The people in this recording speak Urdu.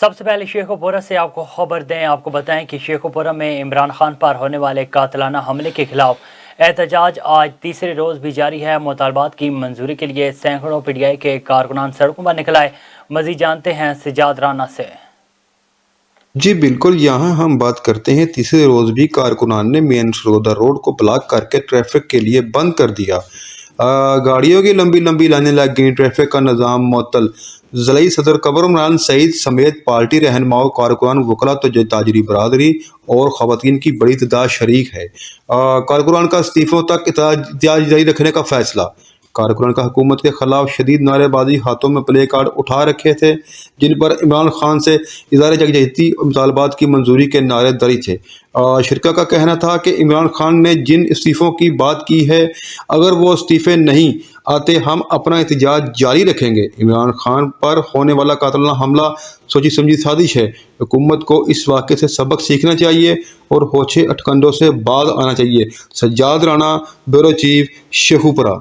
سب سے پہلے شیخوپورہ سے آپ کو خبر دیں، آپ کو بتائیں کہ شیخوپورہ میں عمران خان پر ہونے والے قاتلانہ حملے کے خلاف احتجاج آج تیسرے روز بھی جاری ہے۔ مطالبات کی منظوری کے لیے سینکڑوں پی ٹی آئی کے کارکنان سڑکوں پر نکل آئے۔ مزید جانتے ہیں سجاد رانا سے۔ جی بالکل، یہاں ہم بات کرتے ہیں تیسرے روز بھی کارکنان نے مین سرودہ روڈ کو بلاک کر کے ٹریفک کے لیے بند کر دیا۔ گاڑیوں کی لمبی لائنیں لگ گئیں، ٹریفک کا نظام معطل۔ ضلعی صدر قمر عمران سعید سمیت پارٹی رہنماؤں، کارکنان، وکلاء، تاجری برادری اور خواتین کی بڑی تعداد شریک ہے۔ کارکنان کا استعفوں تک احتجاج جاری رکھنے کا فیصلہ۔ کارکنان کا حکومت کے خلاف شدید نعرے بازی، ہاتھوں میں پلے کارڈ اٹھا رکھے تھے جن پر عمران خان سے اظہار یکجہتی اور مطالبات کی منظوری کے نعرے دری تھے۔ شرکا کا کہنا تھا کہ عمران خان نے جن استعفوں کی بات کی ہے، اگر وہ استعفے نہیں آتے ہم اپنا احتجاج جاری رکھیں گے۔ عمران خان پر ہونے والا قاتلانہ حملہ سوچی سمجھی سازش ہے۔ حکومت کو اس واقعے سے سبق سیکھنا چاہیے اور ہوچے اٹکنڈوں سے باز آنا چاہیے۔ Sajjad Rana, bureau chief, Sheikhupura.